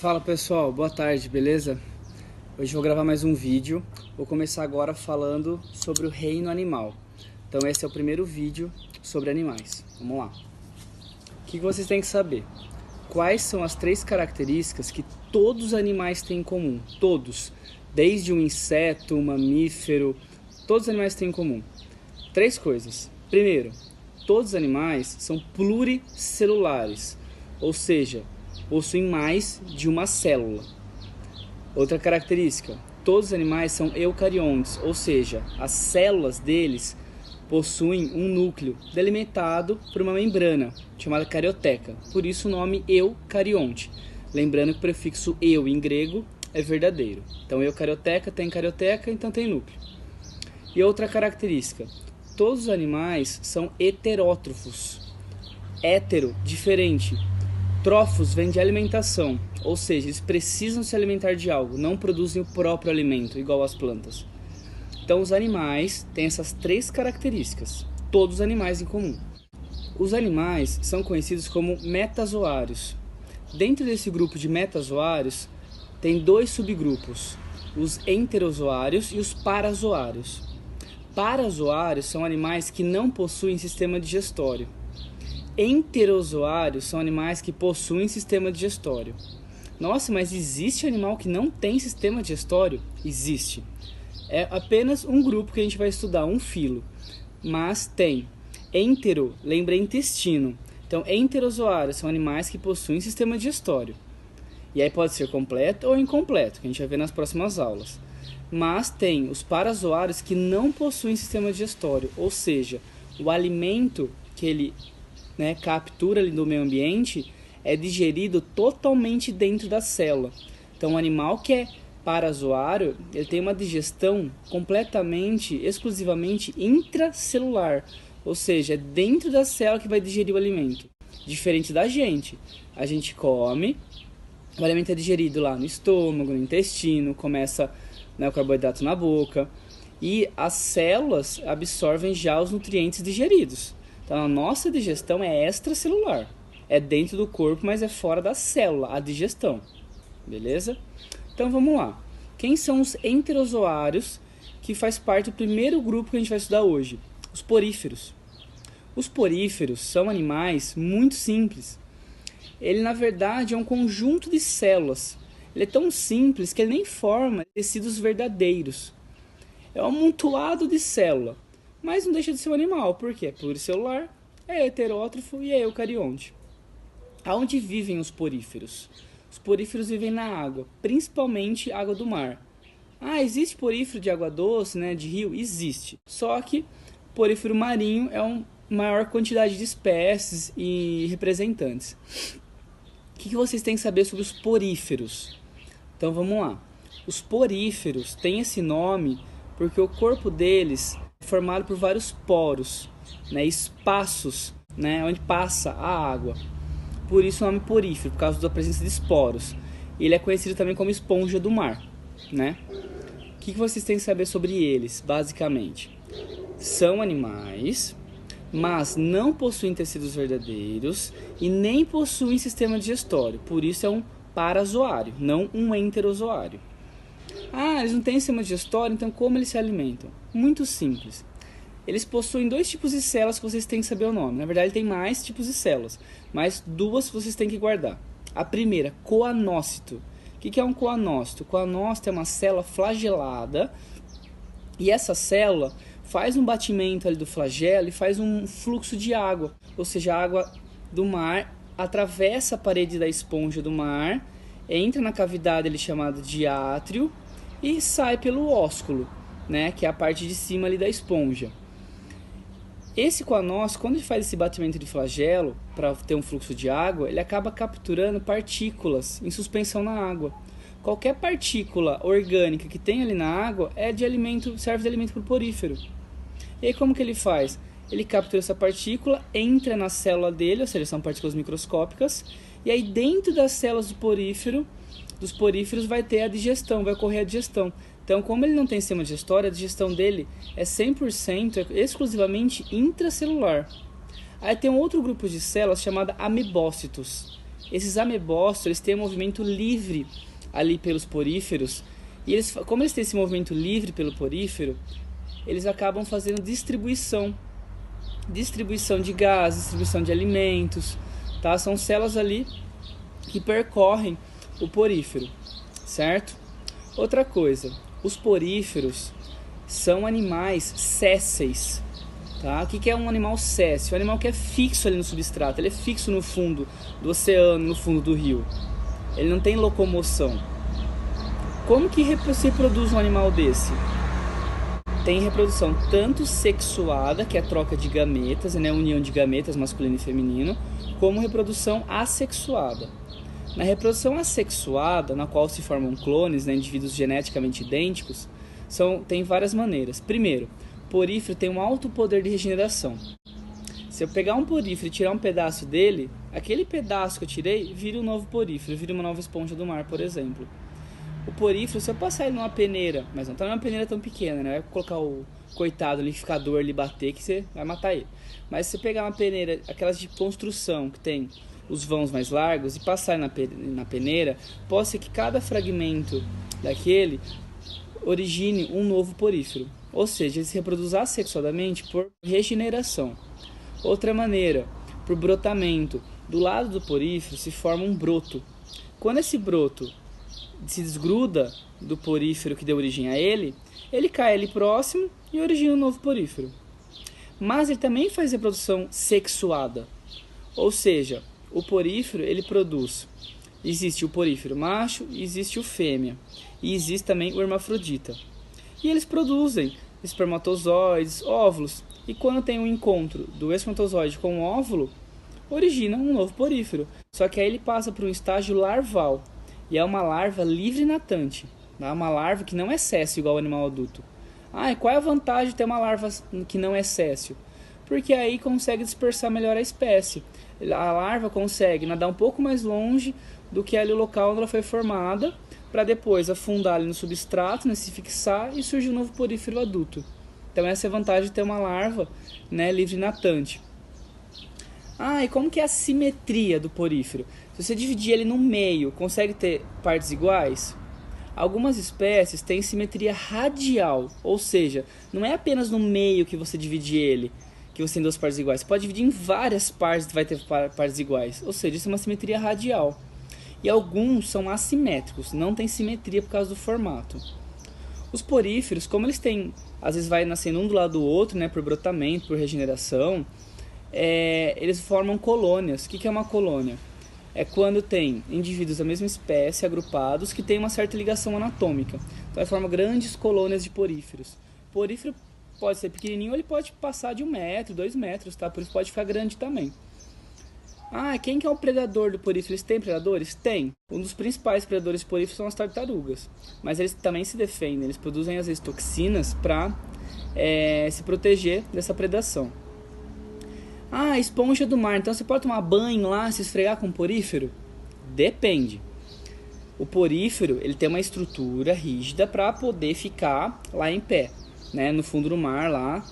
Fala pessoal, boa tarde, beleza? Hoje vou gravar mais um vídeo. Vou começar agora falando sobre o reino animal. Então esse é o primeiro vídeo sobre animais. Vamos lá. O que vocês têm que saber? Quais são as 3 características que todos os animais têm em comum? Todos. Desde um inseto, um mamífero, todos os animais têm em comum. 3 coisas. Primeiro, todos os animais são pluricelulares, ou seja, possuem mais de uma célula. Outra característica, todos os animais são eucariontes, ou seja, as células deles possuem um núcleo delimitado por uma membrana, chamada carioteca, por isso o nome eucarionte. Lembrando que o prefixo eu em grego é verdadeiro. Então eucarioteca tem carioteca, então tem núcleo. E outra característica, todos os animais são heterótrofos. Hétero, diferente. Trófos vem de alimentação, ou seja, eles precisam se alimentar de algo, não produzem o próprio alimento, igual as plantas. Então os animais têm essas 3 características, todos os animais em comum. Os animais são conhecidos como metazoários. Dentro desse grupo de metazoários, tem 2 subgrupos, os enterozoários e os parazoários. Parazoários são animais que não possuem sistema digestório. Enterozoários são animais que possuem sistema digestório. Nossa, mas existe animal que não tem sistema digestório? Existe. É apenas um grupo que a gente vai estudar, um filo. Mas tem. Entero, lembra intestino. Então, enterozoários são animais que possuem sistema digestório. E aí pode ser completo ou incompleto, que a gente vai ver nas próximas aulas. Mas tem os parazoários que não possuem sistema digestório, ou seja, o alimento que ele captura ali do meio ambiente é digerido totalmente dentro da célula. Então o animal que é parazoário, ele tem uma digestão completamente, exclusivamente intracelular, ou seja, é dentro da célula que vai digerir o alimento. Diferente da gente, a gente come, o alimento é digerido lá no estômago, no intestino, começa o carboidrato na boca e as células absorvem já os nutrientes digeridos. Então a nossa digestão é extracelular, é dentro do corpo, mas é fora da célula, a digestão, beleza? Então vamos lá, quem são os enterozoários, que faz parte do primeiro grupo que a gente vai estudar hoje? Os poríferos. Os poríferos são animais muito simples, ele na verdade é um conjunto de células, ele é tão simples que ele nem forma tecidos verdadeiros, é um amontoado de célula. Mas não deixa de ser um animal, porque é pluricelular, é heterótrofo e é eucarionte. Aonde vivem os poríferos? Os poríferos vivem na água, principalmente água do mar. Ah, existe porífero de água doce, de rio? Existe. Só que o porífero marinho é a maior quantidade de espécies e representantes. O que vocês têm que saber sobre os poríferos? Então vamos lá. Os poríferos têm esse nome porque o corpo deles formado por vários poros, espaços, onde passa a água. Por isso o nome porífero, por causa da presença de esporos. Ele é conhecido também como esponja do mar. O que vocês têm que saber sobre eles, basicamente? São animais, mas não possuem tecidos verdadeiros e nem possuem sistema digestório. Por isso é um parazoário, não um enterozoário. Ah, eles não têm sistema digestório, então como eles se alimentam? Muito simples. Eles possuem 2 tipos de células que vocês têm que saber o nome. Na verdade, tem mais tipos de células, mas 2 vocês têm que guardar. A primeira, coanócito. O que é um coanócito? O coanócito é uma célula flagelada e essa célula faz um batimento ali do flagelo e faz um fluxo de água. Ou seja, a água do mar atravessa a parede da esponja do mar, entra na cavidade ali chamada diátrio e sai pelo ósculo, que é a parte de cima ali da esponja. Esse coanócito, quando ele faz esse batimento de flagelo para ter um fluxo de água, ele acaba capturando partículas em suspensão na água. Qualquer partícula orgânica que tem ali na água é de alimento, serve de alimento para o porífero. E aí como que ele faz? Ele captura essa partícula, entra na célula dele, ou seja, são partículas microscópicas, e aí dentro das células dos poríferos vai ter a digestão, vai ocorrer a digestão. Então, como ele não tem sistema digestório, a digestão dele é 100%, exclusivamente intracelular. Aí tem um outro grupo de células chamada amebócitos. Esses amebócitos, eles têm um movimento livre ali pelos poríferos, e como eles têm esse movimento livre pelo porífero, eles acabam fazendo distribuição de gases, distribuição de alimentos, tá? São células ali que percorrem o porífero, certo? Outra coisa, os poríferos são animais sésseis, tá? O que é um animal séssil? Um animal que é fixo ali no substrato, ele é fixo no fundo do oceano, no fundo do rio. Ele não tem locomoção. Como que se reproduz um animal desse? Tem reprodução tanto sexuada, que é a troca de gametas, né, união de gametas masculino e feminino, como reprodução assexuada. Na reprodução assexuada, na qual se formam clones, né, indivíduos geneticamente idênticos, tem várias maneiras. Primeiro, o porífero tem um alto poder de regeneração. Se eu pegar um porífero e tirar um pedaço dele, aquele pedaço que eu tirei vira um novo porífero, vira uma nova esponja do mar, por exemplo. O porífero, se eu passar ele numa peneira, mas não está numa peneira tão pequena, né? Vai colocar o coitado liquidificador ali bater que você vai matar ele. Mas se você pegar uma peneira, aquelas de construção que tem os vãos mais largos, e passar na peneira, pode ser que cada fragmento daquele origine um novo porífero. Ou seja, ele se reproduz assexuadamente por regeneração. Outra maneira, por brotamento. Do lado do porífero se forma um broto. Quando esse broto se desgruda do porífero que deu origem a ele, ele cai ali próximo e origina um novo porífero. Mas ele também faz reprodução sexuada. Ou seja, o porífero ele produz. Existe o porífero macho e existe o fêmea. E existe também o hermafrodita. E eles produzem espermatozoides, óvulos. E quando tem um encontro do espermatozoide com o óvulo, origina um novo porífero. Só que aí ele passa por um estágio larval. E é uma larva livre natante. É uma larva que não é séssil igual ao animal adulto. E qual é a vantagem de ter uma larva que não é séssil? Porque aí consegue dispersar melhor a espécie. A larva consegue nadar um pouco mais longe do que ali o local onde ela foi formada, para depois afundar ali no substrato, né, se fixar e surgir um novo porífero adulto. Então essa é a vantagem de ter uma larva, né, livre natante. E como que é a simetria do porífero? Se você dividir ele no meio, consegue ter partes iguais? Algumas espécies têm simetria radial, ou seja, não é apenas no meio que você divide ele, que você tem duas partes iguais. Você pode dividir em várias partes e vai ter partes iguais, ou seja, isso é uma simetria radial. E alguns são assimétricos, não tem simetria por causa do formato. Os poríferos, como eles têm, às vezes vai nascendo um do lado do outro, né, por brotamento, por regeneração, eles formam colônias. O que é uma colônia? É quando tem indivíduos da mesma espécie agrupados que têm uma certa ligação anatômica. Então, forma grandes colônias de poríferos. O porífero pode ser pequenininho ou ele pode passar de 1 metro, 2 metros, tá? Por isso pode ficar grande também. Quem que é o predador do porífero? Eles têm predadores? Tem. Um dos principais predadores de poríferos são as tartarugas. Mas eles também se defendem. Eles produzem, às vezes, toxinas para se proteger dessa predação. Esponja do mar. Então você pode tomar banho lá, se esfregar com porífero? Depende. O porífero ele tem uma estrutura rígida para poder ficar lá em pé, né, no fundo do mar, lá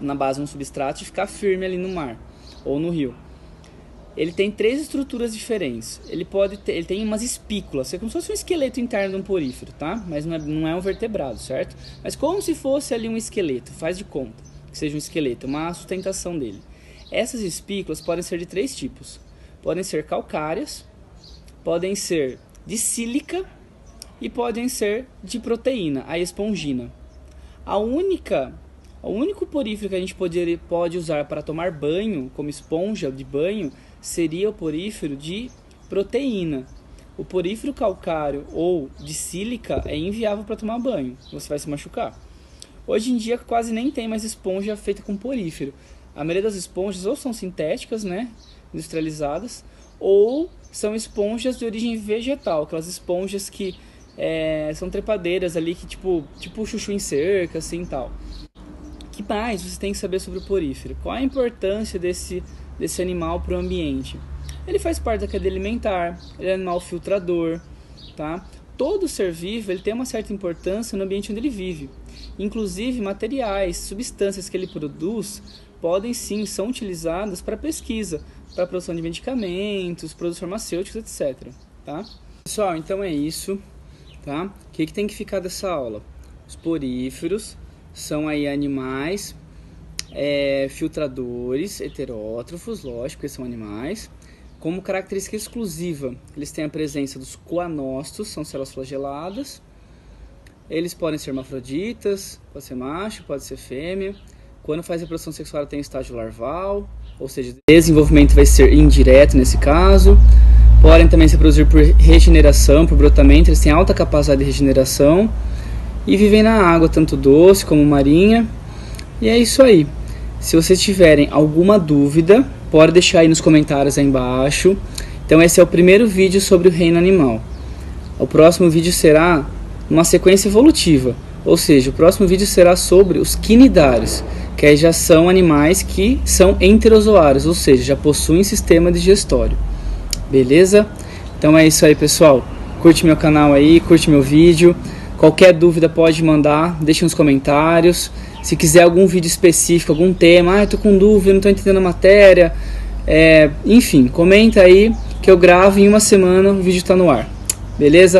na base de um substrato, e ficar firme ali no mar ou no rio. Ele tem 3 estruturas diferentes. Ele tem umas espículas, é como se fosse um esqueleto interno de um porífero, tá? Mas não é um vertebrado, certo? Mas como se fosse ali um esqueleto, faz de conta que seja um esqueleto, uma sustentação dele. Essas espículas podem ser de 3 tipos. Podem ser calcárias, podem ser de sílica e podem ser de proteína, a espongina. O único porífero que a gente pode usar para tomar banho, como esponja de banho, seria o porífero de proteína. O porífero calcário ou de sílica é inviável para tomar banho, você vai se machucar. Hoje em dia quase nem tem mais esponja feita com porífero. A maioria das esponjas ou são sintéticas, né, industrializadas, ou são esponjas de origem vegetal, aquelas esponjas que são trepadeiras ali, que tipo chuchu em cerca, assim, tal. Que mais você tem que saber sobre o porífero? Qual a importância desse animal para o ambiente? Ele faz parte da cadeia alimentar, ele é um animal filtrador, tá? Todo ser vivo ele tem uma certa importância no ambiente onde ele vive. Inclusive, materiais, substâncias que ele produz podem sim, são utilizadas para pesquisa, para produção de medicamentos, produtos farmacêuticos, etc. Tá? Pessoal, então é isso. Tá? O que tem que ficar dessa aula? Os poríferos são aí animais filtradores, heterótrofos, lógico, eles são animais. Como característica exclusiva, eles têm a presença dos coanócitos, são células flageladas. Eles podem ser hermafroditas, pode ser macho, pode ser fêmea. Quando faz reprodução sexual tem estágio larval, ou seja, desenvolvimento vai ser indireto nesse caso. Podem também se reproduzir por regeneração, por brotamento, eles têm alta capacidade de regeneração. E vivem na água, tanto doce como marinha. E é isso aí. Se vocês tiverem alguma dúvida, pode deixar aí nos comentários aí embaixo. Então esse é o primeiro vídeo sobre o reino animal. O próximo vídeo será uma sequência evolutiva, ou seja, o próximo vídeo será sobre os quinidários, que aí já são animais que são enterozoários, ou seja, já possuem sistema digestório. Beleza? Então é isso aí, pessoal. Curte meu canal aí, curte meu vídeo. Qualquer dúvida pode mandar, deixe nos comentários. Se quiser algum vídeo específico, algum tema, eu tô com dúvida, não tô entendendo a matéria, enfim, comenta aí que eu gravo em uma semana, o vídeo tá no ar. Beleza?